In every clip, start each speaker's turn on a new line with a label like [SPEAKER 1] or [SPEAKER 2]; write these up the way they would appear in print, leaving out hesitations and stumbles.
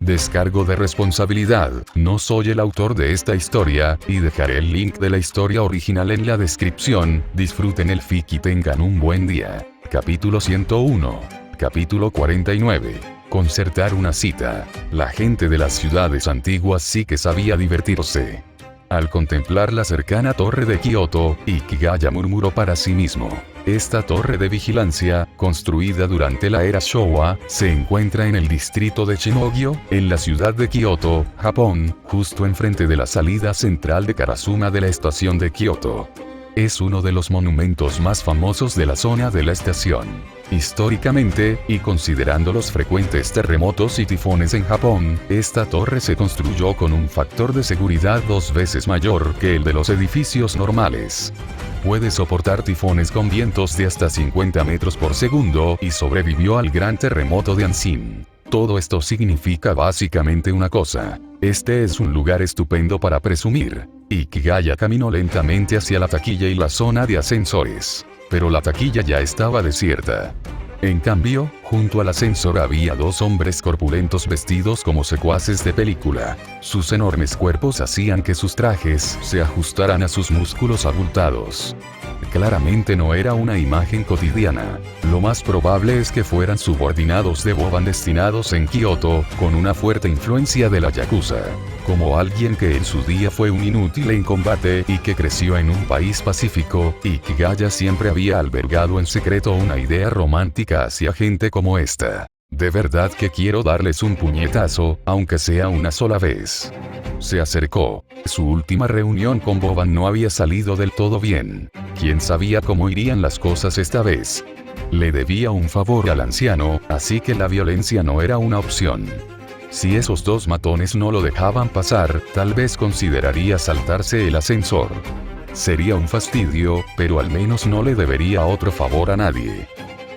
[SPEAKER 1] Descargo de responsabilidad, no soy el autor de esta historia, y dejaré el link de la historia original en la descripción. Disfruten el fic y tengan un buen día. Capítulo 101. Capítulo 49. Concertar una cita. La gente de las ciudades antiguas sí que sabía divertirse. Al contemplar la cercana torre de Kioto, Ikigaya murmuró para sí mismo. Esta torre de vigilancia, construida durante la era Showa, se encuentra en el distrito de Chinogyo, en la ciudad de Kioto, Japón, justo enfrente de la salida central de Karasuma de la estación de Kioto. Es uno de los monumentos más famosos de la zona de la estación. Históricamente, y considerando los frecuentes terremotos y tifones en Japón, esta torre se construyó con un factor de seguridad 2 veces mayor que el de los edificios normales. Puede soportar tifones con vientos de hasta 50 metros por segundo y sobrevivió al gran terremoto de Anshin. Todo esto significa básicamente una cosa. Este es un lugar estupendo para presumir. Ikigaya caminó lentamente hacia la taquilla y la zona de ascensores. Pero la taquilla ya estaba desierta. En cambio, junto al ascensor había 2 hombres corpulentos vestidos como secuaces de película. Sus enormes cuerpos hacían que sus trajes se ajustaran a sus músculos abultados. Claramente no era una imagen cotidiana. Lo más probable es que fueran subordinados de Boban destinados en Kioto, con una fuerte influencia de la Yakuza. Como alguien que en su día fue un inútil en combate y que creció en un país pacífico, Ikigaya siempre había albergado en secreto una idea romántica hacia gente como esta. De verdad que quiero darles un puñetazo, aunque sea una sola vez. Se acercó. Su última reunión con Boban no había salido del todo bien. ¿Quién sabía cómo irían las cosas esta vez? Le debía un favor al anciano, así que la violencia no era una opción. Si esos 2 matones no lo dejaban pasar, tal vez consideraría saltarse el ascensor. Sería un fastidio, pero al menos no le debería otro favor a nadie.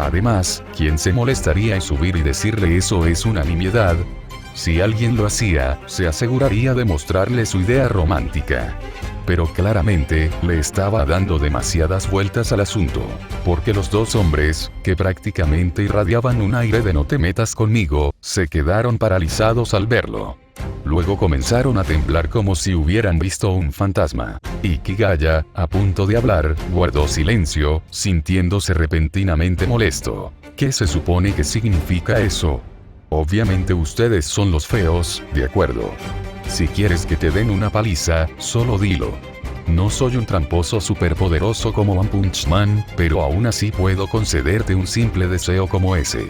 [SPEAKER 1] Además, ¿quién se molestaría en subir y decirle eso es una nimiedad? Si alguien lo hacía, se aseguraría de mostrarle su idea romántica. Pero claramente, le estaba dando demasiadas vueltas al asunto, porque los 2 hombres, que prácticamente irradiaban un aire de no te metas conmigo, se quedaron paralizados al verlo. Luego comenzaron a temblar como si hubieran visto un fantasma. Ikigaya, a punto de hablar, guardó silencio, sintiéndose repentinamente molesto. ¿Qué se supone que significa eso? Obviamente ustedes son los feos, de acuerdo. Si quieres que te den una paliza, solo dilo. No soy un tramposo superpoderoso como One Punch Man, pero aún así puedo concederte un simple deseo como ese.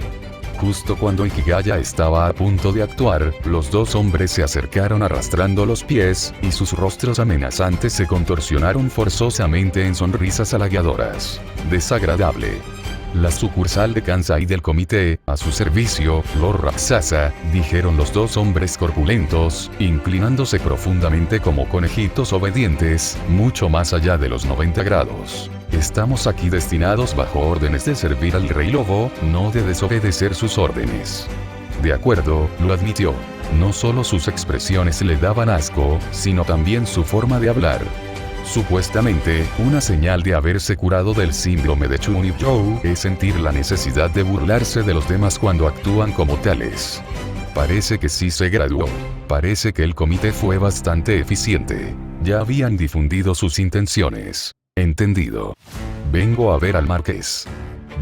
[SPEAKER 1] Justo cuando Ikigaya estaba a punto de actuar, los 2 hombres se acercaron arrastrando los pies, y sus rostros amenazantes se contorsionaron forzosamente en sonrisas halagadoras. Desagradable. La sucursal de Kansai del comité, a su servicio, Lord Raksasa, dijeron los 2 hombres corpulentos, inclinándose profundamente como conejitos obedientes, mucho más allá de los 90 grados. Estamos aquí destinados bajo órdenes de servir al Rey Lobo, no de desobedecer sus órdenes. De acuerdo, lo admitió. No solo sus expresiones le daban asco, sino también su forma de hablar. Supuestamente, una señal de haberse curado del síndrome de Chunibyo es sentir la necesidad de burlarse de los demás cuando actúan como tales. Parece que sí se graduó. Parece que el comité fue bastante eficiente. Ya habían difundido sus intenciones. Entendido. Vengo a ver al marqués.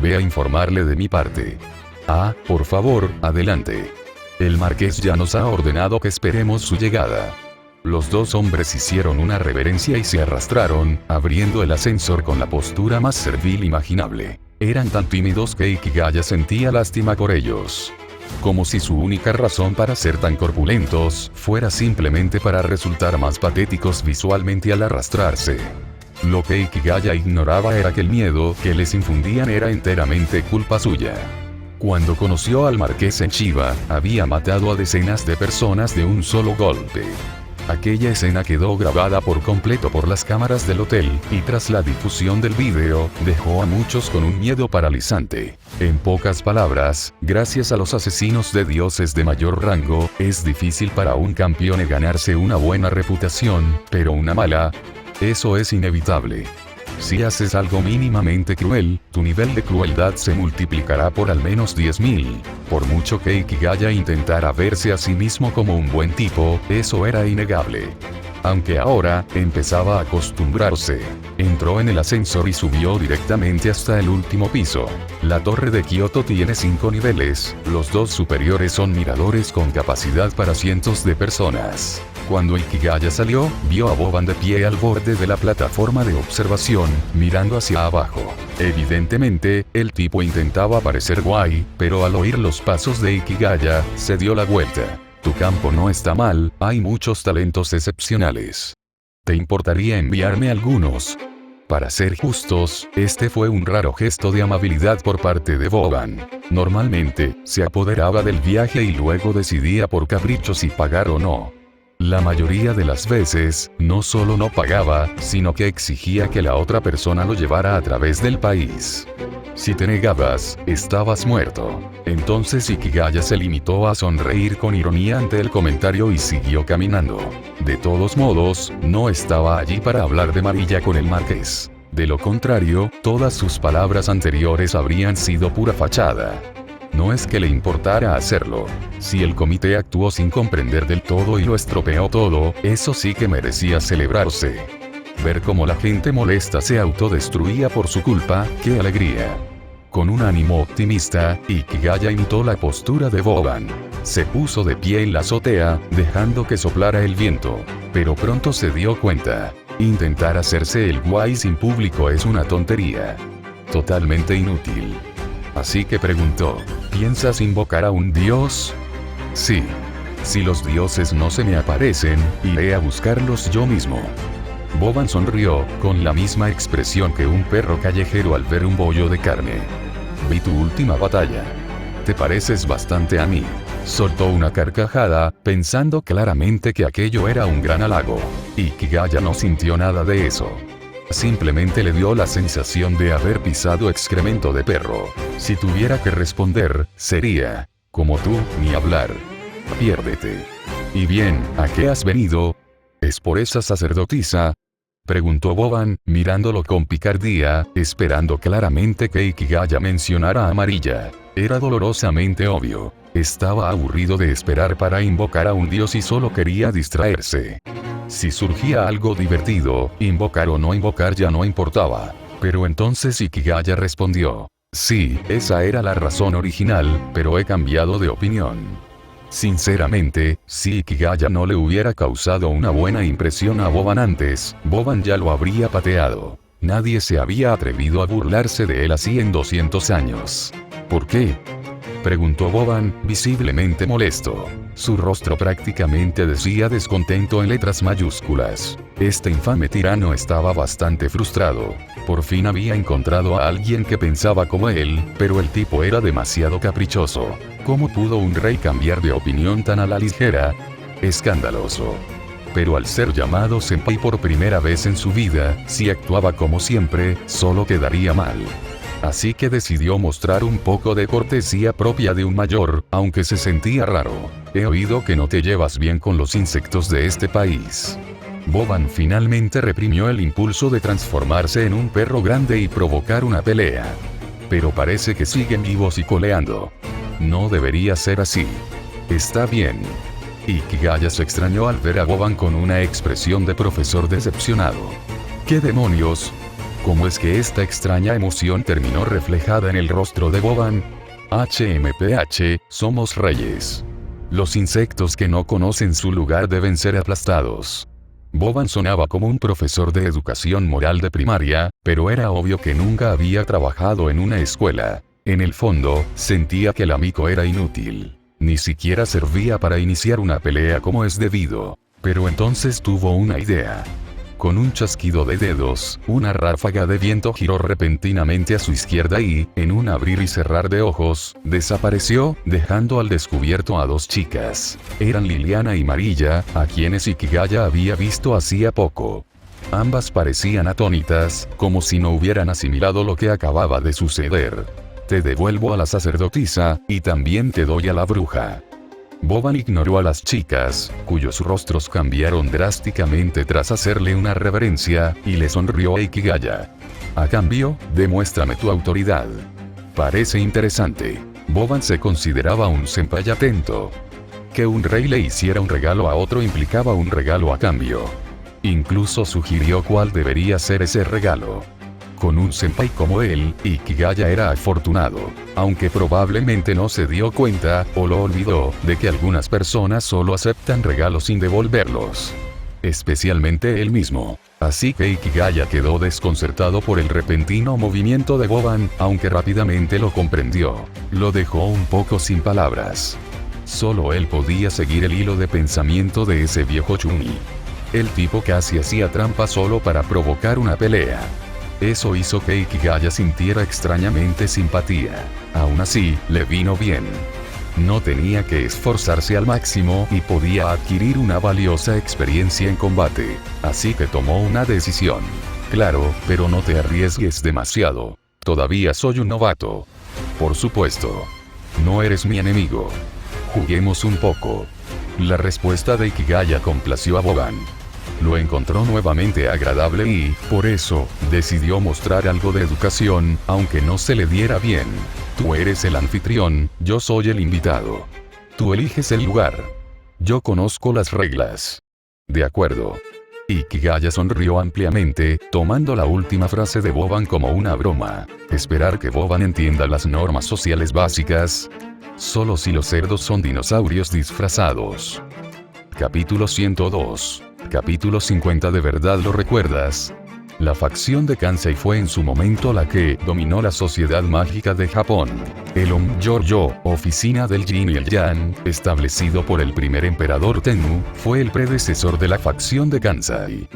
[SPEAKER 1] Ve a informarle de mi parte. Ah, por favor, adelante. El marqués ya nos ha ordenado que esperemos su llegada. Los 2 hombres hicieron una reverencia y se arrastraron, abriendo el ascensor con la postura más servil imaginable. Eran tan tímidos que Ikigaya sentía lástima por ellos. Como si su única razón para ser tan corpulentos fuera simplemente para resultar más patéticos visualmente al arrastrarse. Lo que Ikigaya ignoraba era que el miedo que les infundían era enteramente culpa suya. Cuando conoció al marqués en Chiba, había matado a decenas de personas de un solo golpe. Aquella escena quedó grabada por completo por las cámaras del hotel, y tras la difusión del vídeo, dejó a muchos con un miedo paralizante. En pocas palabras, gracias a los asesinos de dioses de mayor rango, es difícil para un campeón ganarse una buena reputación, pero una mala, eso es inevitable. Si haces algo mínimamente cruel, tu nivel de crueldad se multiplicará por al menos 10.000. Por mucho que Ikigaya intentara verse a sí mismo como un buen tipo, eso era innegable. Aunque ahora, empezaba a acostumbrarse. Entró en el ascensor y subió directamente hasta el último piso. La torre de Kioto tiene 5 niveles, los 2 superiores son miradores con capacidad para cientos de personas. Cuando Ikigaya salió, vio a Boban de pie al borde de la plataforma de observación, mirando hacia abajo. Evidentemente, el tipo intentaba parecer guay, pero al oír los pasos de Ikigaya, se dio la vuelta. Tu campo no está mal, hay muchos talentos excepcionales. ¿Te importaría enviarme algunos? Para ser justos, este fue un raro gesto de amabilidad por parte de Boban. Normalmente, se apoderaba del viaje y luego decidía por capricho si pagar o no. La mayoría de las veces, no solo no pagaba, sino que exigía que la otra persona lo llevara a través del país. Si te negabas, estabas muerto. Entonces Ikigaya se limitó a sonreír con ironía ante el comentario y siguió caminando. De todos modos, no estaba allí para hablar de Marilla con el marqués. De lo contrario, todas sus palabras anteriores habrían sido pura fachada. No es que le importara hacerlo. Si el comité actuó sin comprender del todo y lo estropeó todo, eso sí que merecía celebrarse. Ver cómo la gente molesta se autodestruía por su culpa, ¡qué alegría! Con un ánimo optimista, Ikigaya imitó la postura de Boban. Se puso de pie en la azotea, dejando que soplara el viento. Pero pronto se dio cuenta. Intentar hacerse el guay sin público es una tontería. Totalmente inútil. Así que preguntó, ¿piensas invocar a un dios? Sí. Si los dioses no se me aparecen, iré a buscarlos yo mismo. Boban sonrió, con la misma expresión que un perro callejero al ver un bollo de carne. Vi tu última batalla. Te pareces bastante a mí. Soltó una carcajada, pensando claramente que aquello era un gran halago. Ikigaya no sintió nada de eso. Simplemente le dio la sensación de haber pisado excremento de perro. Si tuviera que responder, sería, como tú, ni hablar. Piérdete. Y bien, ¿a qué has venido? ¿Es por esa sacerdotisa? Preguntó Boban, mirándolo con picardía, esperando claramente que Ikigaya mencionara a Marilla. Era dolorosamente obvio. Estaba aburrido de esperar para invocar a un dios y solo quería distraerse. Si surgía algo divertido, invocar o no invocar ya no importaba. Pero entonces Ikigaya respondió, sí, esa era la razón original, pero he cambiado de opinión. Sinceramente, si Ikigaya no le hubiera causado una buena impresión a Boban antes, Boban ya lo habría pateado. Nadie se había atrevido a burlarse de él así en 200 años. ¿Por qué? Preguntó Boban, visiblemente molesto. Su rostro prácticamente decía descontento en letras mayúsculas. Este infame tirano estaba bastante frustrado. Por fin había encontrado a alguien que pensaba como él, pero el tipo era demasiado caprichoso. ¿Cómo pudo un rey cambiar de opinión tan a la ligera? Escandaloso. Pero al ser llamado senpai por primera vez en su vida, si actuaba como siempre, solo quedaría mal. Así que decidió mostrar un poco de cortesía propia de un mayor, aunque se sentía raro. He oído que no te llevas bien con los insectos de este país. Boban finalmente reprimió el impulso de transformarse en un perro grande y provocar una pelea. Pero parece que siguen vivos y coleando. No debería ser así. Está bien. Ikigaya se extrañó al ver a Boban con una expresión de profesor decepcionado. ¿Qué demonios? ¿Cómo es que esta extraña emoción terminó reflejada en el rostro de Boban? HMPH, somos reyes. Los insectos que no conocen su lugar deben ser aplastados. Boban sonaba como un profesor de educación moral de primaria, pero era obvio que nunca había trabajado en una escuela. En el fondo, sentía que el amigo era inútil. Ni siquiera servía para iniciar una pelea como es debido. Pero entonces tuvo una idea. Con un chasquido de dedos, una ráfaga de viento giró repentinamente a su izquierda y, en un abrir y cerrar de ojos, desapareció, dejando al descubierto a dos chicas. Eran Liliana y Marilla, a quienes Ikigaya había visto hacía poco. Ambas parecían atónitas, como si no hubieran asimilado lo que acababa de suceder. Te devuelvo a la sacerdotisa, y también te doy a la bruja. Boban ignoró a las chicas, cuyos rostros cambiaron drásticamente tras hacerle una reverencia, y le sonrió a Ikigaya. A cambio, demuéstrame tu autoridad. Parece interesante. Boban se consideraba un senpai atento. Que un rey le hiciera un regalo a otro implicaba un regalo a cambio. Incluso sugirió cuál debería ser ese regalo. Con un senpai como él, Ikigaya era afortunado, aunque probablemente no se dio cuenta, o lo olvidó, de que algunas personas solo aceptan regalos sin devolverlos. Especialmente él mismo. Así que Ikigaya quedó desconcertado por el repentino movimiento de Boban, aunque rápidamente lo comprendió. Lo dejó un poco sin palabras. Solo él podía seguir el hilo de pensamiento de ese viejo Chuni. El tipo casi hacía trampa solo para provocar una pelea. Eso hizo que Ikigaya sintiera extrañamente simpatía. Aún así, le vino bien. No tenía que esforzarse al máximo y podía adquirir una valiosa experiencia en combate. Así que tomó una decisión. Claro, pero no te arriesgues demasiado. Todavía soy un novato. Por supuesto. No eres mi enemigo. Juguemos un poco. La respuesta de Ikigaya complació a Boban. Lo encontró nuevamente agradable y, por eso, decidió mostrar algo de educación, aunque no se le diera bien. Tú eres el anfitrión, yo soy el invitado. Tú eliges el lugar. Yo conozco las reglas. De acuerdo. Ikigaya sonrió ampliamente, tomando la última frase de Boban como una broma. Esperar que Boban entienda las normas sociales básicas. Solo si los cerdos son dinosaurios disfrazados. Capítulo 102. Capítulo 50. ¿De verdad lo recuerdas? La facción de Kansai fue en su momento la que dominó la sociedad mágica de Japón. El Onmyojo, oficina del Yin y el Yang, establecido por el primer emperador Tenmu, fue el predecesor de la facción de Kansai.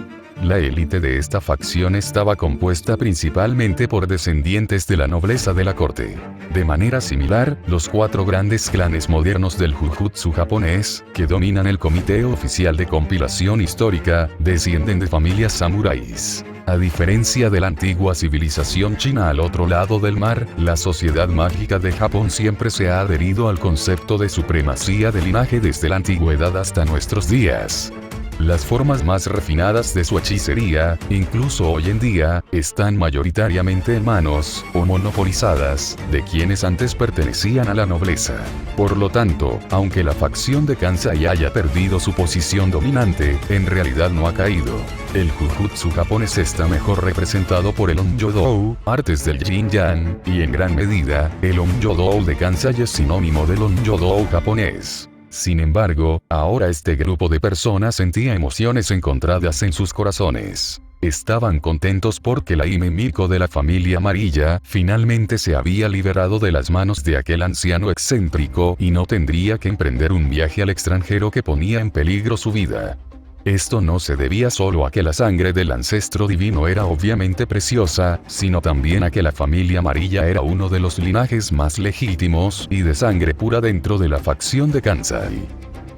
[SPEAKER 1] La élite de esta facción estaba compuesta principalmente por descendientes de la nobleza de la corte. De manera similar, los 4 grandes clanes modernos del Jujutsu japonés, que dominan el Comité Oficial de Compilación Histórica, descienden de familias samuráis. A diferencia de la antigua civilización china al otro lado del mar, la sociedad mágica de Japón siempre se ha adherido al concepto de supremacía de linaje desde la antigüedad hasta nuestros días. Las formas más refinadas de su hechicería, incluso hoy en día, están mayoritariamente en manos, o monopolizadas, de quienes antes pertenecían a la nobleza. Por lo tanto, aunque la facción de Kansai haya perdido su posición dominante, en realidad no ha caído. El Jujutsu japonés está mejor representado por el Onmyodo, artes del Yin-Yang, y en gran medida, el Onmyodo de Kansai es sinónimo del Onmyodo japonés. Sin embargo, ahora este grupo de personas sentía emociones encontradas en sus corazones. Estaban contentos porque la Hime Miko de la familia amarilla finalmente se había liberado de las manos de aquel anciano excéntrico y no tendría que emprender un viaje al extranjero que ponía en peligro su vida. Esto no se debía solo a que la sangre del ancestro divino era obviamente preciosa, sino también a que la familia amarilla era uno de los linajes más legítimos y de sangre pura dentro de la facción de Kansai.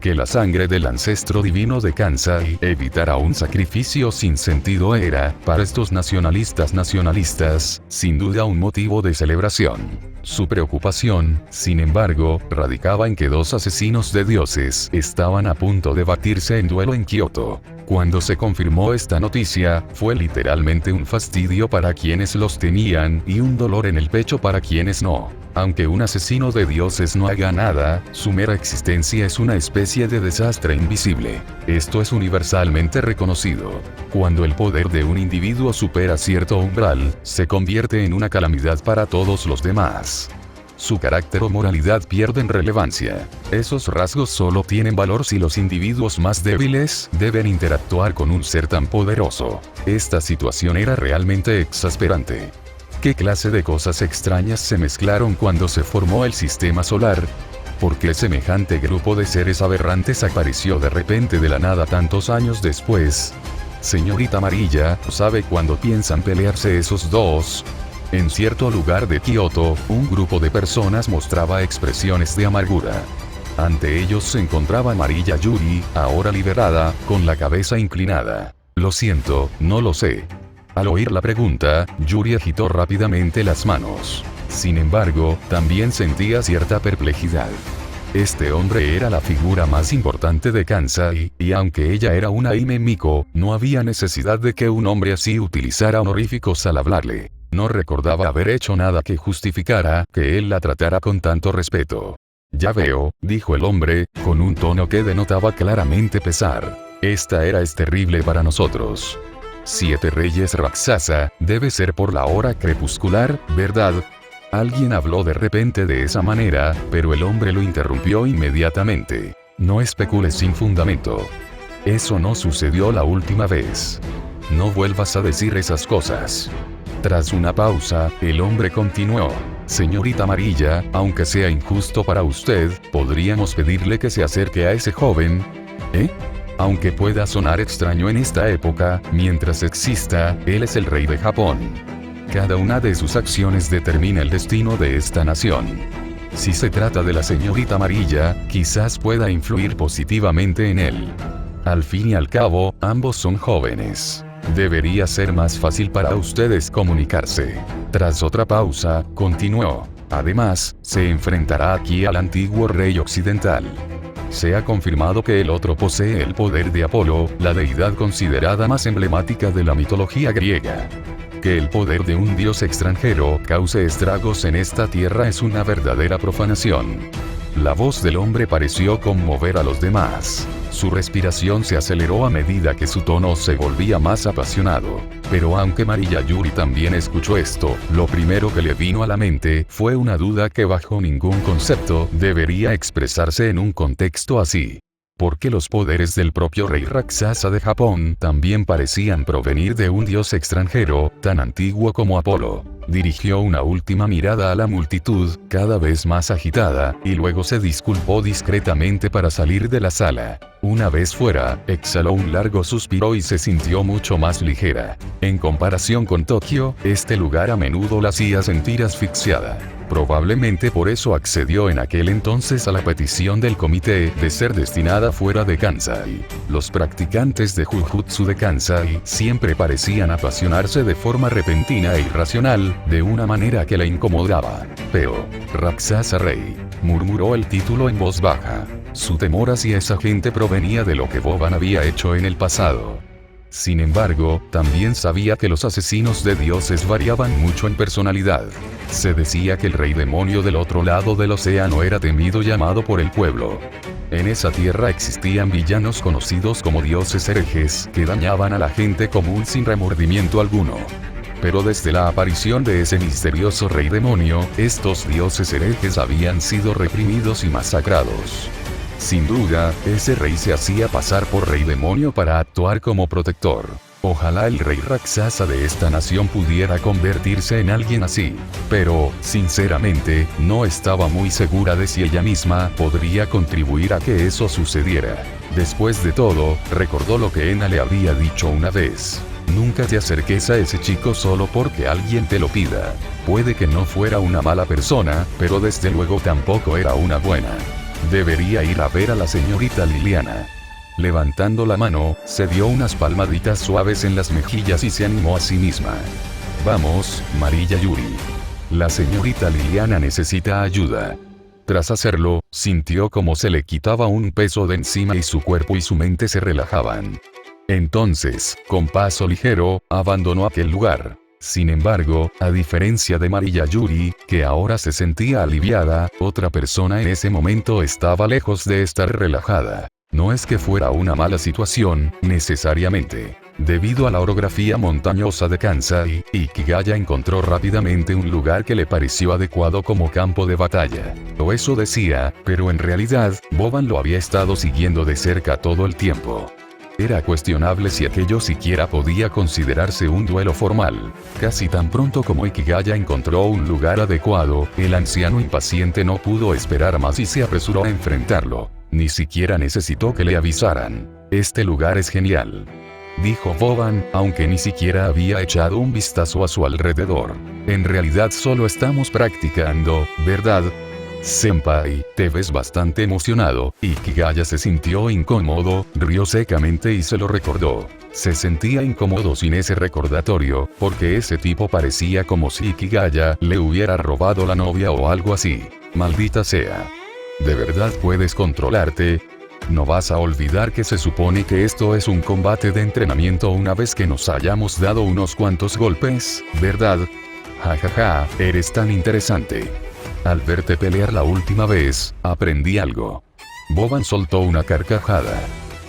[SPEAKER 1] Que la sangre del ancestro divino de Kansai evitara un sacrificio sin sentido era, para estos nacionalistas, sin duda un motivo de celebración. Su preocupación, sin embargo, radicaba en que 2 asesinos de dioses estaban a punto de batirse en duelo en Kioto. Cuando se confirmó esta noticia, fue literalmente un fastidio para quienes los tenían y un dolor en el pecho para quienes no. Aunque un asesino de dioses no haga nada, su mera existencia es una especie de desastre invisible. Esto es universalmente reconocido. Cuando el poder de un individuo supera cierto umbral, se convierte en una calamidad para todos los demás. Su carácter o moralidad pierden relevancia. Esos rasgos solo tienen valor si los individuos más débiles deben interactuar con un ser tan poderoso. Esta situación era realmente exasperante. ¿Qué clase de cosas extrañas se mezclaron cuando se formó el sistema solar? ¿Por qué semejante grupo de seres aberrantes apareció de repente de la nada tantos años después? Señorita Amarilla, ¿sabe cuándo piensan pelearse esos dos? En cierto lugar de Kioto, un grupo de personas mostraba expresiones de amargura. Ante ellos se encontraba Amarilla Yuri, ahora liberada, con la cabeza inclinada. Lo siento, no lo sé. Al oír la pregunta, Yuri agitó rápidamente las manos. Sin embargo, también sentía cierta perplejidad. Este hombre era la figura más importante de Kansai, y aunque ella era una Hime Miko, no había necesidad de que un hombre así utilizara honoríficos al hablarle. No recordaba haber hecho nada que justificara que él la tratara con tanto respeto. Ya veo, dijo el hombre, con un tono que denotaba claramente pesar. Esta era es terrible para nosotros. 7 reyes Raksasa, debe ser por la hora crepuscular, ¿verdad? Alguien habló de repente de esa manera, pero el hombre lo interrumpió inmediatamente. No especules sin fundamento. Eso no sucedió la última vez. No vuelvas a decir esas cosas. Tras una pausa, el hombre continuó. Señorita Amarilla, aunque sea injusto para usted, ¿podríamos pedirle que se acerque a ese joven? ¿Eh? Aunque pueda sonar extraño en esta época, mientras exista, él es el rey de Japón. Cada una de sus acciones determina el destino de esta nación. Si se trata de la señorita Amarilla, quizás pueda influir positivamente en él. Al fin y al cabo, ambos son jóvenes. Debería ser más fácil para ustedes comunicarse. Tras otra pausa, continuó. Además, se enfrentará aquí al antiguo rey occidental. Se ha confirmado que el otro posee el poder de Apolo, la deidad considerada más emblemática de la mitología griega. Que el poder de un dios extranjero cause estragos en esta tierra es una verdadera profanación. La voz del hombre pareció conmover a los demás. Su respiración se aceleró a medida que su tono se volvía más apasionado. Pero aunque Mariya Yuri también escuchó esto, lo primero que le vino a la mente fue una duda que bajo ningún concepto debería expresarse en un contexto así. Porque los poderes del propio rey Raksasa de Japón también parecían provenir de un dios extranjero, tan antiguo como Apolo. Dirigió una última mirada a la multitud, cada vez más agitada, y luego se disculpó discretamente para salir de la sala. Una vez fuera, exhaló un largo suspiro y se sintió mucho más ligera. En comparación con Tokio, este lugar a menudo la hacía sentir asfixiada. Probablemente por eso accedió en aquel entonces a la petición del comité de ser destinada fuera de Kansai. Los practicantes de Jujutsu de Kansai siempre parecían apasionarse de forma repentina e irracional, de una manera que la incomodaba. Pero, Raksasa Rey, murmuró el título en voz baja. Su temor hacia esa gente provenía de lo que Boban había hecho en el pasado. Sin embargo, también sabía que los asesinos de dioses variaban mucho en personalidad. Se decía que el rey demonio del otro lado del océano era temido y amado por el pueblo. En esa tierra existían villanos conocidos como dioses herejes que dañaban a la gente común sin remordimiento alguno. Pero desde la aparición de ese misterioso rey demonio, estos dioses herejes habían sido reprimidos y masacrados. Sin duda, ese rey se hacía pasar por rey demonio para actuar como protector. Ojalá el rey Raksasa de esta nación pudiera convertirse en alguien así. Pero, sinceramente, no estaba muy segura de si ella misma podría contribuir a que eso sucediera. Después de todo, recordó lo que Ena le había dicho una vez. Nunca te acerques a ese chico solo porque alguien te lo pida. Puede que no fuera una mala persona, pero desde luego tampoco era una buena. Debería ir a ver a la señorita Liliana. Levantando la mano, se dio unas palmaditas suaves en las mejillas y se animó a sí misma. Vamos, Mariya Yuri. La señorita Liliana necesita ayuda. Tras hacerlo, sintió como se le quitaba un peso de encima y su cuerpo y su mente se relajaban. Entonces, con paso ligero, abandonó aquel lugar. Sin embargo, a diferencia de Mariya Yuri, que ahora se sentía aliviada, otra persona en ese momento estaba lejos de estar relajada. No es que fuera una mala situación, necesariamente. Debido a la orografía montañosa de Kansai, Ikigaya encontró rápidamente un lugar que le pareció adecuado como campo de batalla. O eso decía, pero en realidad, Boban lo había estado siguiendo de cerca todo el tiempo. Era cuestionable si aquello siquiera podía considerarse un duelo formal. Casi tan pronto como Ikigaya encontró un lugar adecuado, el anciano impaciente no pudo esperar más y se apresuró a enfrentarlo. Ni siquiera necesitó que le avisaran. Este lugar es genial, dijo Boban, aunque ni siquiera había echado un vistazo a su alrededor. En realidad solo estamos practicando, ¿verdad? Senpai, te ves bastante emocionado. Ikigaya se sintió incómodo, rió secamente y se lo recordó. Se sentía incómodo sin ese recordatorio, porque ese tipo parecía como si Ikigaya le hubiera robado la novia o algo así. Maldita sea. ¿De verdad puedes controlarte? No vas a olvidar que se supone que esto es un combate de entrenamiento una vez que nos hayamos dado unos cuantos golpes, ¿verdad? Jajaja, eres tan interesante. Al verte pelear la última vez, aprendí algo. Boban soltó una carcajada.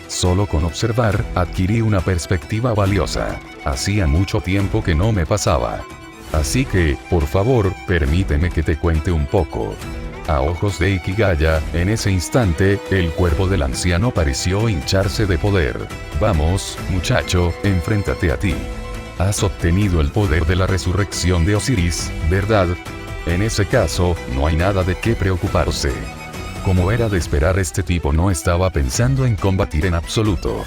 [SPEAKER 1] Solo con observar, adquirí una perspectiva valiosa. Hacía mucho tiempo que no me pasaba. Así que, por favor, permíteme que te cuente un poco. A ojos de Ikigaya, en ese instante, el cuerpo del anciano pareció hincharse de poder. Vamos, muchacho, enfréntate a ti. Has obtenido el poder de la resurrección de Osiris, ¿verdad? En ese caso, no hay nada de qué preocuparse. Como era de esperar, este tipo no estaba pensando en combatir en absoluto.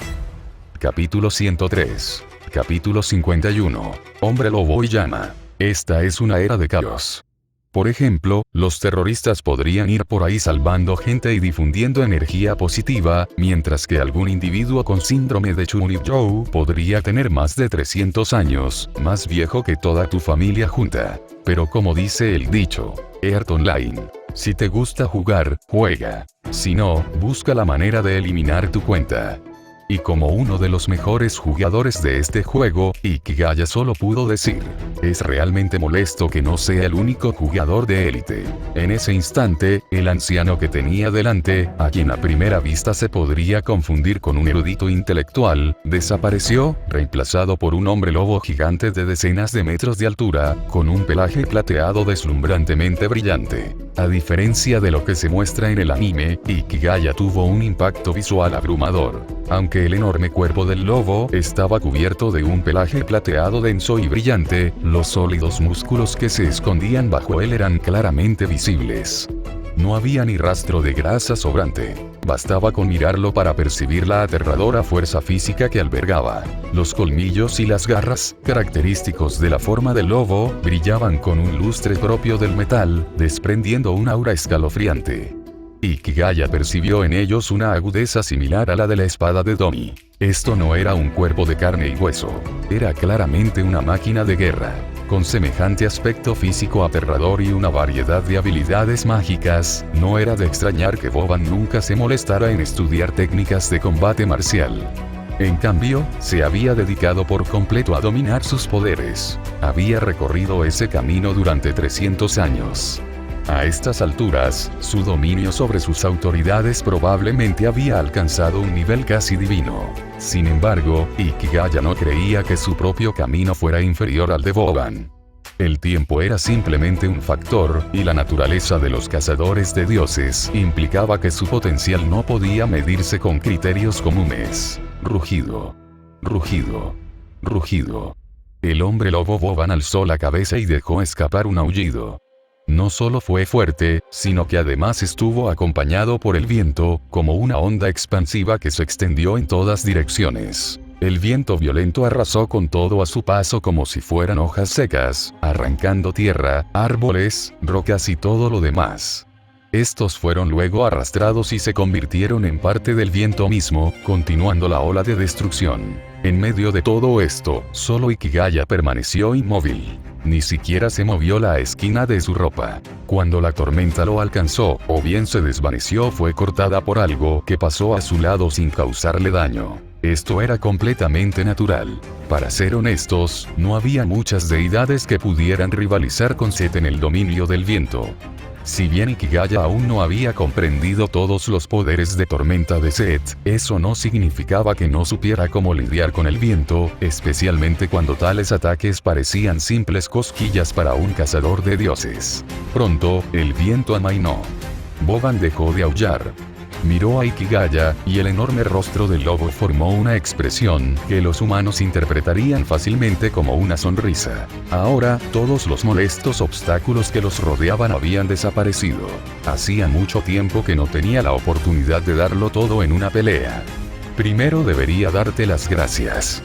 [SPEAKER 1] Capítulo 103. Capítulo 51. Hombre lobo y llama. Esta es una era de caos. Por ejemplo, los terroristas podrían ir por ahí salvando gente y difundiendo energía positiva, mientras que algún individuo con síndrome de Chunibyo podría tener más de 300 años, más viejo que toda tu familia junta. Pero como dice el dicho, Earth Online. Si te gusta jugar, juega. Si no, busca la manera de eliminar tu cuenta. Y como uno de los mejores jugadores de este juego, Ikigaya solo pudo decir, es realmente molesto que no sea el único jugador de élite. En ese instante, el anciano que tenía delante, a quien a primera vista se podría confundir con un erudito intelectual, desapareció, reemplazado por un hombre lobo gigante de decenas de metros de altura, con un pelaje plateado deslumbrantemente brillante. A diferencia de lo que se muestra en el anime, Ikigaya tuvo un impacto visual abrumador. Aunque el enorme cuerpo del lobo estaba cubierto de un pelaje plateado denso y brillante, los sólidos músculos que se escondían bajo él eran claramente visibles. No había ni rastro de grasa sobrante. Bastaba con mirarlo para percibir la aterradora fuerza física que albergaba. Los colmillos y las garras, característicos de la forma del lobo, brillaban con un lustre propio del metal, desprendiendo un aura escalofriante. Ikigaya percibió en ellos una agudeza similar a la de la espada de Domi. Esto no era un cuerpo de carne y hueso. Era claramente una máquina de guerra. Con semejante aspecto físico aterrador y una variedad de habilidades mágicas, no era de extrañar que Boban nunca se molestara en estudiar técnicas de combate marcial. En cambio, se había dedicado por completo a dominar sus poderes. Había recorrido ese camino durante 300 años. A estas alturas, su dominio sobre sus autoridades probablemente había alcanzado un nivel casi divino. Sin embargo, Ikigaya no creía que su propio camino fuera inferior al de Boban. El tiempo era simplemente un factor, y la naturaleza de los cazadores de dioses implicaba que su potencial no podía medirse con criterios comunes. Rugido. Rugido. Rugido. El hombre lobo Boban alzó la cabeza y dejó escapar un aullido. No solo fue fuerte, sino que además estuvo acompañado por el viento, como una onda expansiva que se extendió en todas direcciones. El viento violento arrasó con todo a su paso como si fueran hojas secas, arrancando tierra, árboles, rocas y todo lo demás. Estos fueron luego arrastrados y se convirtieron en parte del viento mismo, continuando la ola de destrucción. En medio de todo esto, solo Ikigaya permaneció inmóvil. Ni siquiera se movió la esquina de su ropa. Cuando la tormenta lo alcanzó, o bien se desvaneció o fue cortada por algo que pasó a su lado sin causarle daño. Esto era completamente natural. Para ser honestos, no había muchas deidades que pudieran rivalizar con Set en el dominio del viento. Si bien Ikigaya aún no había comprendido todos los poderes de tormenta de Set, eso no significaba que no supiera cómo lidiar con el viento, especialmente cuando tales ataques parecían simples cosquillas para un cazador de dioses. Pronto, el viento amainó. Boban dejó de aullar. Miró a Ikigaya, y el enorme rostro del lobo formó una expresión que los humanos interpretarían fácilmente como una sonrisa. Ahora, todos los molestos obstáculos que los rodeaban habían desaparecido. Hacía mucho tiempo que no tenía la oportunidad de darlo todo en una pelea. Primero debería darte las gracias.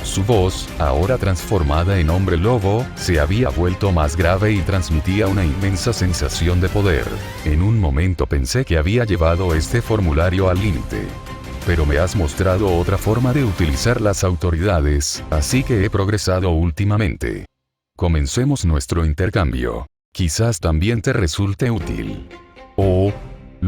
[SPEAKER 1] Su voz, ahora transformada en hombre lobo, se había vuelto más grave y transmitía una inmensa sensación de poder. En un momento pensé que había llevado este formulario al límite. Pero me has mostrado otra forma de utilizar las autoridades, así que he progresado últimamente. Comencemos nuestro intercambio. Quizás también te resulte útil. Oh,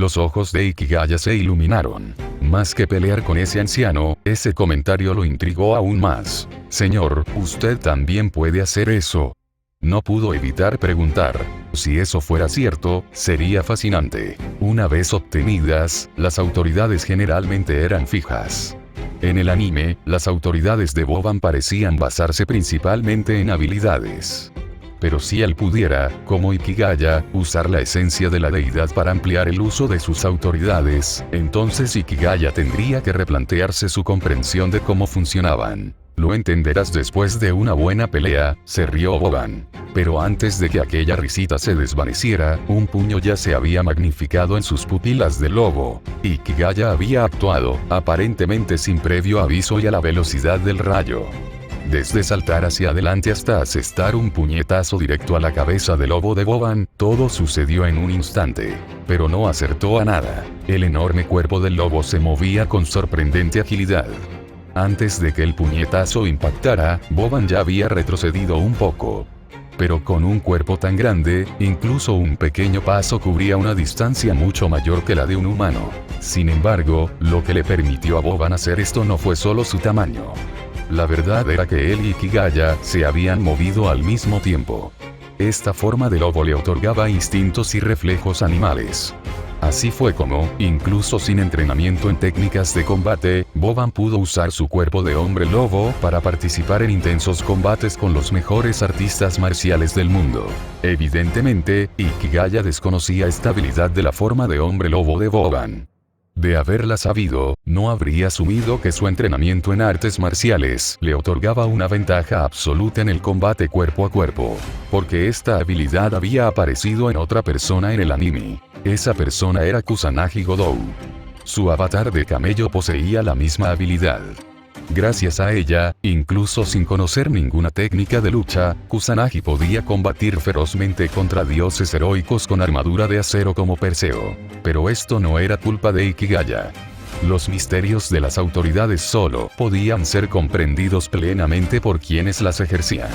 [SPEAKER 1] Los ojos de Ikigaya se iluminaron. Más que pelear con ese anciano, ese comentario lo intrigó aún más. Señor, ¿usted también puede hacer eso? No pudo evitar preguntar. Si eso fuera cierto, sería fascinante. Una vez obtenidas, las autoridades generalmente eran fijas. En el anime, las autoridades de Boban parecían basarse principalmente en habilidades. Pero si él pudiera, como Ikigaya, usar la esencia de la deidad para ampliar el uso de sus autoridades, entonces Ikigaya tendría que replantearse su comprensión de cómo funcionaban. Lo entenderás después de una buena pelea, se rió Boban. Pero antes de que aquella risita se desvaneciera, un puño ya se había magnificado en sus pupilas de lobo. Ikigaya había actuado, aparentemente sin previo aviso y a la velocidad del rayo. Desde saltar hacia adelante hasta asestar un puñetazo directo a la cabeza del lobo de Boban, todo sucedió en un instante. Pero no acertó a nada. El enorme cuerpo del lobo se movía con sorprendente agilidad. Antes de que el puñetazo impactara, Boban ya había retrocedido un poco. Pero con un cuerpo tan grande, incluso un pequeño paso cubría una distancia mucho mayor que la de un humano. Sin embargo, lo que le permitió a Boban hacer esto no fue solo su tamaño. La verdad era que él y Ikigaya se habían movido al mismo tiempo. Esta forma de lobo le otorgaba instintos y reflejos animales. Así fue como, incluso sin entrenamiento en técnicas de combate, Boban pudo usar su cuerpo de hombre lobo para participar en intensos combates con los mejores artistas marciales del mundo. Evidentemente, Ikigaya desconocía esta habilidad de la forma de hombre lobo de Boban. De haberla sabido, no habría asumido que su entrenamiento en artes marciales le otorgaba una ventaja absoluta en el combate cuerpo a cuerpo, porque esta habilidad había aparecido en otra persona en el anime. Esa persona era Kusanagi Godou. Su avatar de camello poseía la misma habilidad. Gracias a ella, incluso sin conocer ninguna técnica de lucha, Kusanagi podía combatir ferozmente contra dioses heroicos con armadura de acero como Perseo. Pero esto no era culpa de Ikigaya. Los misterios de las autoridades solo podían ser comprendidos plenamente por quienes las ejercían.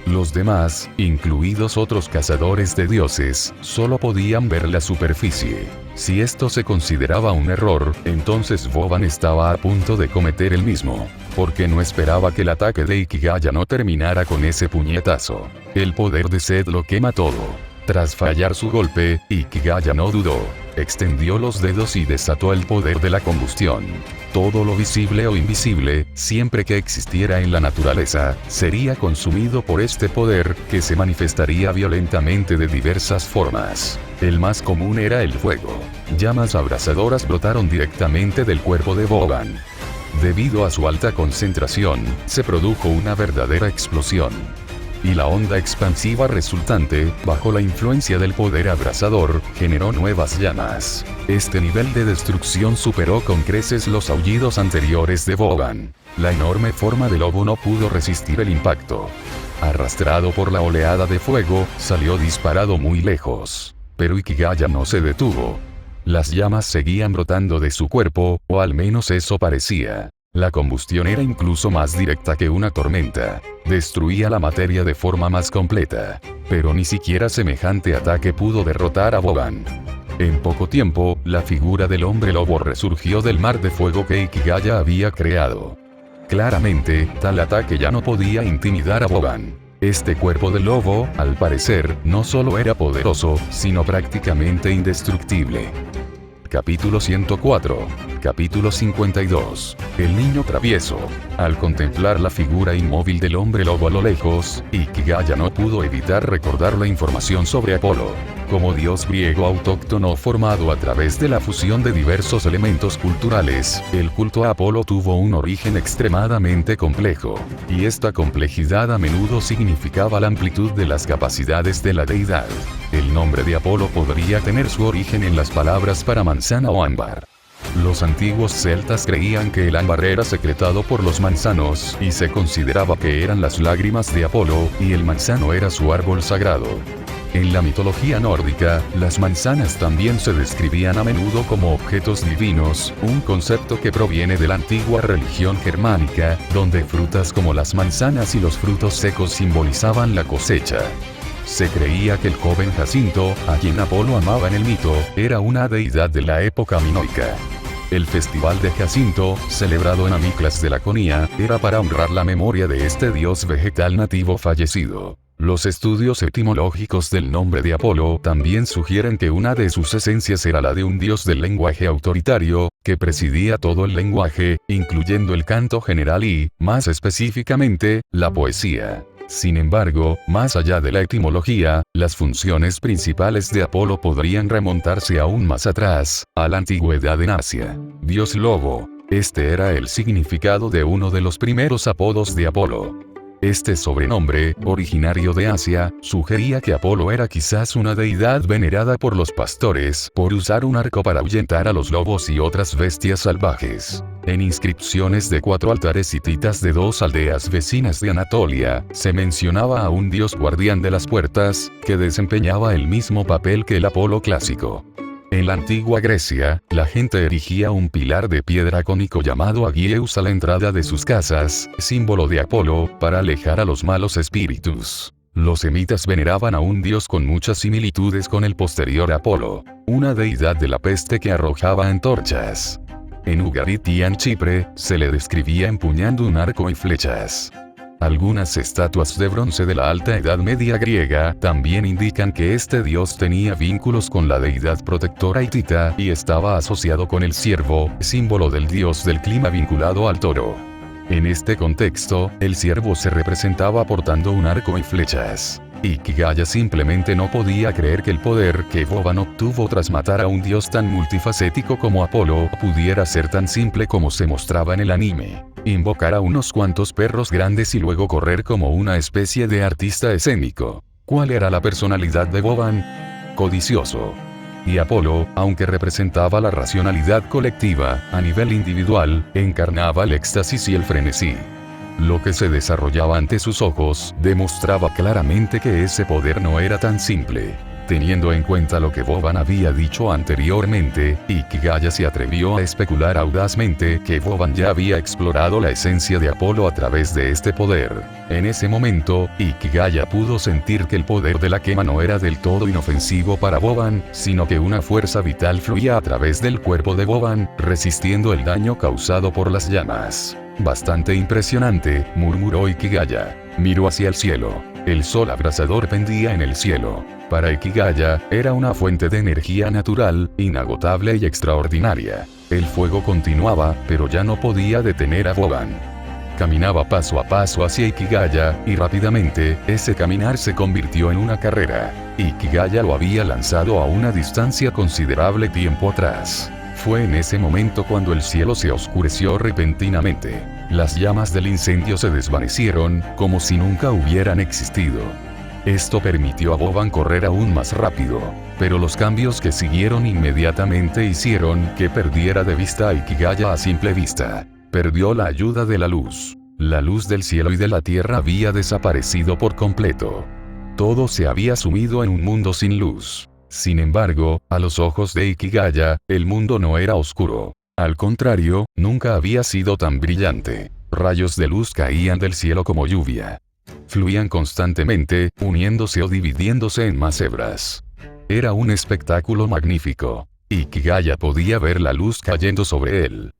[SPEAKER 1] Los demás, incluidos otros cazadores de dioses, solo podían ver la superficie. Si esto se consideraba un error, entonces Boban estaba a punto de cometer el mismo, porque no esperaba que el ataque de Ikigaya no terminara con ese puñetazo. El poder de Zed lo quema todo. Tras fallar su golpe, Ikigaya no dudó. Extendió los dedos y desató el poder de la combustión. Todo lo visible o invisible, siempre que existiera en la naturaleza, sería consumido por este poder, que se manifestaría violentamente de diversas formas. El más común era el fuego. Llamas abrasadoras brotaron directamente del cuerpo de Boban. Debido a su alta concentración, se produjo una verdadera explosión. Y la onda expansiva resultante, bajo la influencia del poder abrasador, generó nuevas llamas. Este nivel de destrucción superó con creces los aullidos anteriores de Boban. La enorme forma de lobo no pudo resistir el impacto. Arrastrado por la oleada de fuego, salió disparado muy lejos. Pero Ikigaya no se detuvo. Las llamas seguían brotando de su cuerpo, o al menos eso parecía. La combustión era incluso más directa que una tormenta. Destruía la materia de forma más completa. Pero ni siquiera semejante ataque pudo derrotar a Boban. En poco tiempo, la figura del hombre lobo resurgió del mar de fuego que Ikigaya había creado. Claramente, tal ataque ya no podía intimidar a Boban. Este cuerpo de lobo, al parecer, no solo era poderoso, sino prácticamente indestructible. Capítulo 104. Capítulo 52. El niño travieso. Al contemplar la figura inmóvil del hombre lobo a lo lejos, Ikigaya no pudo evitar recordar la información sobre Apolo. Como dios griego autóctono formado a través de la fusión de diversos elementos culturales, el culto a Apolo tuvo un origen extremadamente complejo. Y esta complejidad a menudo significaba la amplitud de las capacidades de la deidad. El nombre de Apolo podría tener su origen en las palabras para manzana o ámbar. Los antiguos celtas creían que el ámbar era secretado por los manzanos, y se consideraba que eran las lágrimas de Apolo, y el manzano era su árbol sagrado. En la mitología nórdica, las manzanas también se describían a menudo como objetos divinos, un concepto que proviene de la antigua religión germánica, donde frutas como las manzanas y los frutos secos simbolizaban la cosecha. Se creía que el joven Jacinto, a quien Apolo amaba en el mito, era una deidad de la época minoica. El festival de Jacinto, celebrado en Amiclas de Laconia, era para honrar la memoria de este dios vegetal nativo fallecido. Los estudios etimológicos del nombre de Apolo también sugieren que una de sus esencias era la de un dios del lenguaje autoritario, que presidía todo el lenguaje, incluyendo el canto general y, más específicamente, la poesía. Sin embargo, más allá de la etimología, las funciones principales de Apolo podrían remontarse aún más atrás, a la antigüedad en Asia. Dios lobo. Este era el significado de uno de los primeros apodos de Apolo. Este sobrenombre, originario de Asia, sugería que Apolo era quizás una deidad venerada por los pastores por usar un arco para ahuyentar a los lobos y otras bestias salvajes. En inscripciones de 4 altares hititas de 2 aldeas vecinas de Anatolia, se mencionaba a un dios guardián de las puertas, que desempeñaba el mismo papel que el Apolo clásico. En la antigua Grecia, la gente erigía un pilar de piedra cónico llamado Agieus a la entrada de sus casas, símbolo de Apolo, para alejar a los malos espíritus. Los semitas veneraban a un dios con muchas similitudes con el posterior Apolo, una deidad de la peste que arrojaba antorchas. En Ugarit y en Chipre, se le describía empuñando un arco y flechas. Algunas estatuas de bronce de la Alta Edad Media griega también indican que este dios tenía vínculos con la deidad protectora hitita y estaba asociado con el ciervo, símbolo del dios del clima vinculado al toro. En este contexto, el ciervo se representaba portando un arco y flechas. Ichigaya simplemente no podía creer que el poder que Boban obtuvo tras matar a un dios tan multifacético como Apolo pudiera ser tan simple como se mostraba en el anime. Invocar a unos cuantos perros grandes y luego correr como una especie de artista escénico. ¿Cuál era la personalidad de Boban? Codicioso. Y Apolo, aunque representaba la racionalidad colectiva, a nivel individual, encarnaba el éxtasis y el frenesí. Lo que se desarrollaba ante sus ojos, demostraba claramente que ese poder no era tan simple. Teniendo en cuenta lo que Boban había dicho anteriormente, Ichigaya se atrevió a especular audazmente que Boban ya había explorado la esencia de Apolo a través de este poder. En ese momento, Ichigaya pudo sentir que el poder de la quema no era del todo inofensivo para Boban, sino que una fuerza vital fluía a través del cuerpo de Boban, resistiendo el daño causado por las llamas. Bastante impresionante, murmuró Ichigaya. Miró hacia el cielo. El sol abrasador pendía en el cielo. Para Ichigaya, era una fuente de energía natural, inagotable y extraordinaria. El fuego continuaba, pero ya no podía detener a Boban. Caminaba paso a paso hacia Ichigaya, y rápidamente, ese caminar se convirtió en una carrera. Ichigaya lo había lanzado a una distancia considerable tiempo atrás. Fue en ese momento cuando el cielo se oscureció repentinamente. Las llamas del incendio se desvanecieron, como si nunca hubieran existido. Esto permitió a Boban correr aún más rápido, pero los cambios que siguieron inmediatamente hicieron que perdiera de vista a Ichigaya a simple vista. Perdió la ayuda de la luz. La luz del cielo y de la tierra había desaparecido por completo. Todo se había sumido en un mundo sin luz. Sin embargo, a los ojos de Ichigaya, el mundo no era oscuro. Al contrario, nunca había sido tan brillante. Rayos de luz caían del cielo como lluvia. Fluían constantemente, uniéndose o dividiéndose en más hebras. Era un espectáculo magnífico. Ichigaya podía ver la luz cayendo sobre él.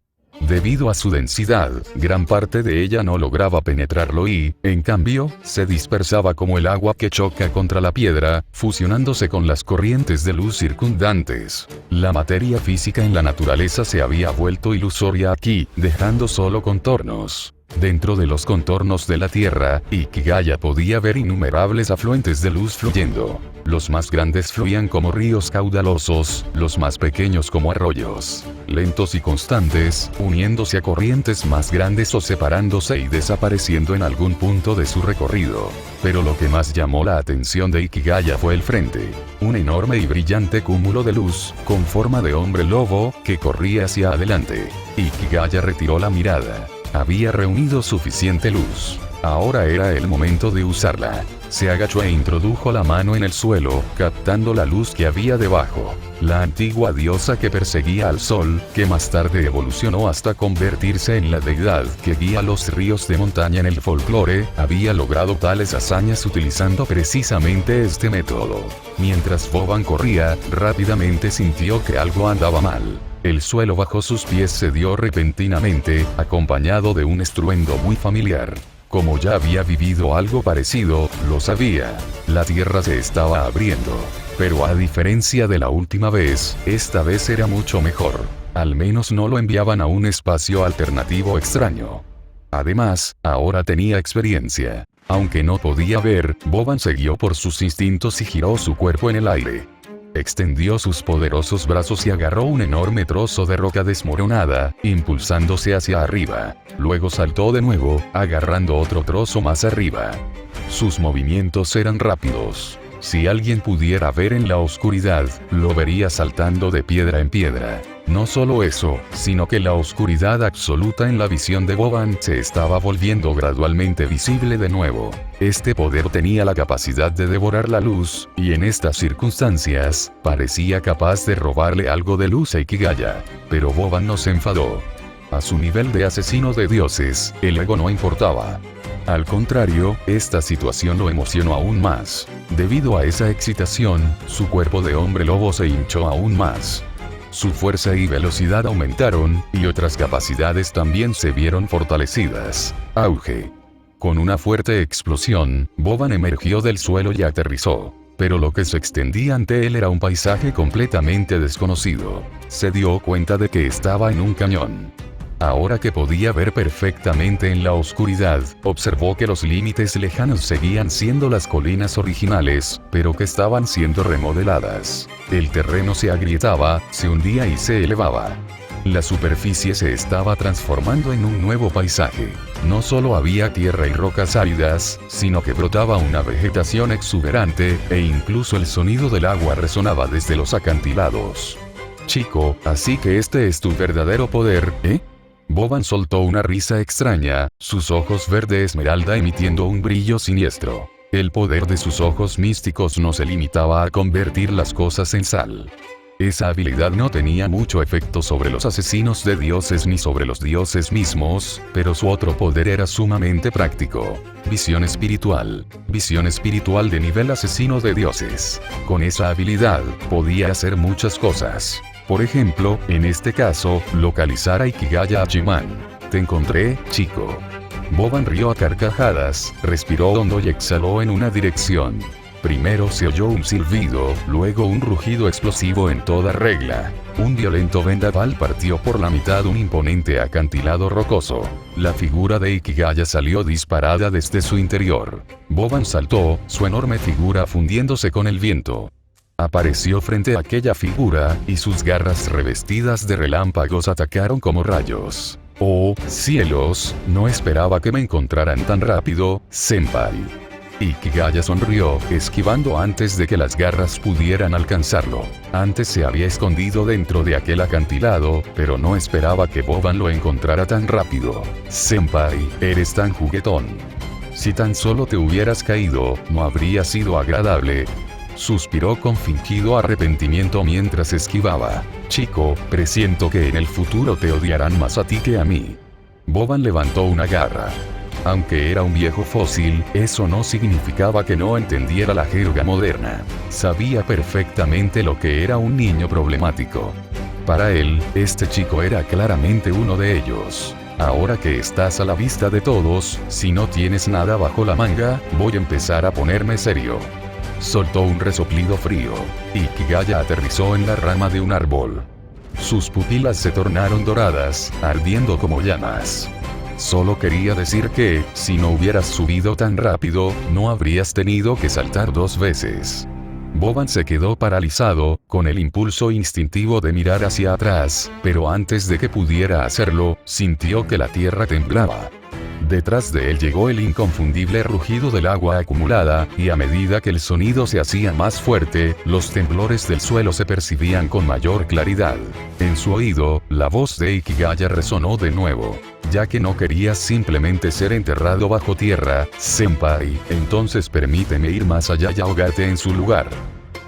[SPEAKER 1] Debido a su densidad, gran parte de ella no lograba penetrarlo y, en cambio, se dispersaba como el agua que choca contra la piedra, fusionándose con las corrientes de luz circundantes. La materia física en la naturaleza se había vuelto ilusoria aquí, dejando solo contornos. Dentro de los contornos de la Tierra, Ichigaya podía ver innumerables afluentes de luz fluyendo. Los más grandes fluían como ríos caudalosos, los más pequeños como arroyos. Lentos y constantes, uniéndose a corrientes más grandes o separándose y desapareciendo en algún punto de su recorrido. Pero lo que más llamó la atención de Ichigaya fue el frente. Un enorme y brillante cúmulo de luz, con forma de hombre lobo, que corría hacia adelante. Ichigaya retiró la mirada. Había reunido suficiente luz. Ahora era el momento de usarla. Se agachó e introdujo la mano en el suelo, captando la luz que había debajo. La antigua diosa que perseguía al sol, que más tarde evolucionó hasta convertirse en la deidad que guía los ríos de montaña en el folclore, había logrado tales hazañas utilizando precisamente este método. Mientras Boban corría, rápidamente sintió que algo andaba mal. El suelo bajo sus pies cedió repentinamente, acompañado de un estruendo muy familiar. Como ya había vivido algo parecido, lo sabía. La tierra se estaba abriendo. Pero a diferencia de la última vez, esta vez era mucho mejor. Al menos no lo enviaban a un espacio alternativo extraño. Además, ahora tenía experiencia. Aunque no podía ver, Boban siguió por sus instintos y giró su cuerpo en el aire. Extendió sus poderosos brazos y agarró un enorme trozo de roca desmoronada, impulsándose hacia arriba. Luego saltó de nuevo, agarrando otro trozo más arriba. Sus movimientos eran rápidos. Si alguien pudiera ver en la oscuridad, lo vería saltando de piedra en piedra. No solo eso, sino que la oscuridad absoluta en la visión de Boban se estaba volviendo gradualmente visible de nuevo. Este poder tenía la capacidad de devorar la luz, y en estas circunstancias, parecía capaz de robarle algo de luz a Ikigaya. Pero Boban no se enfadó. A su nivel de asesino de dioses, el ego no importaba. Al contrario, esta situación lo emocionó aún más. Debido a esa excitación, su cuerpo de hombre lobo se hinchó aún más. Su fuerza y velocidad aumentaron, y otras capacidades también se vieron fortalecidas. Auge. Con una fuerte explosión, Boban emergió del suelo y aterrizó. Pero lo que se extendía ante él era un paisaje completamente desconocido. Se dio cuenta de que estaba en un cañón. Ahora que podía ver perfectamente en la oscuridad, observó que los límites lejanos seguían siendo las colinas originales, pero que estaban siendo remodeladas. El terreno se agrietaba, se hundía y se elevaba. La superficie se estaba transformando en un nuevo paisaje. No solo había tierra y rocas áridas, sino que brotaba una vegetación exuberante, e incluso el sonido del agua resonaba desde los acantilados. Chico, así que este es tu verdadero poder, ¿eh? Boban soltó una risa extraña, sus ojos verde esmeralda emitiendo un brillo siniestro. El poder de sus ojos místicos no se limitaba a convertir las cosas en sal. Esa habilidad no tenía mucho efecto sobre los asesinos de dioses ni sobre los dioses mismos, pero su otro poder era sumamente práctico. Visión espiritual. Visión espiritual de nivel asesino de dioses. Con esa habilidad, podía hacer muchas cosas. Por ejemplo, en este caso, localizar a Ikigaya Hachiman. Te encontré, chico. Boban rió a carcajadas, respiró hondo y exhaló en una dirección. Primero se oyó un silbido, luego un rugido explosivo en toda regla. Un violento vendaval partió por la mitad un imponente acantilado rocoso. La figura de Ikigaya salió disparada desde su interior. Boban saltó, su enorme figura fundiéndose con el viento. Apareció frente a aquella figura, y sus garras revestidas de relámpagos atacaron como rayos. ¡Oh, cielos! No esperaba que me encontraran tan rápido, senpai. Ikigaya sonrió, esquivando antes de que las garras pudieran alcanzarlo. Antes se había escondido dentro de aquel acantilado, pero no esperaba que Boban lo encontrara tan rápido. Senpai, eres tan juguetón. Si tan solo te hubieras caído, no habría sido agradable. Suspiró con fingido arrepentimiento mientras esquivaba. Chico, presiento que en el futuro te odiarán más a ti que a mí. Boban levantó una garra. Aunque era un viejo fósil, eso no significaba que no entendiera la jerga moderna. Sabía perfectamente lo que era un niño problemático. Para él, este chico era claramente uno de ellos. Ahora que estás a la vista de todos, si no tienes nada bajo la manga, voy a empezar a ponerme serio. Soltó un resoplido frío. Ikigaya aterrizó en la rama de un árbol. Sus pupilas se tornaron doradas, ardiendo como llamas. Solo quería decir que, si no hubieras subido tan rápido, no habrías tenido que saltar 2 veces. Boban se quedó paralizado, con el impulso instintivo de mirar hacia atrás, pero antes de que pudiera hacerlo, sintió que la tierra temblaba. Detrás de él llegó el inconfundible rugido del agua acumulada, y a medida que el sonido se hacía más fuerte, los temblores del suelo se percibían con mayor claridad. En su oído, la voz de Ikigaya resonó de nuevo. Ya que no querías simplemente ser enterrado bajo tierra, senpai, entonces permíteme ir más allá y ahogarte en su lugar.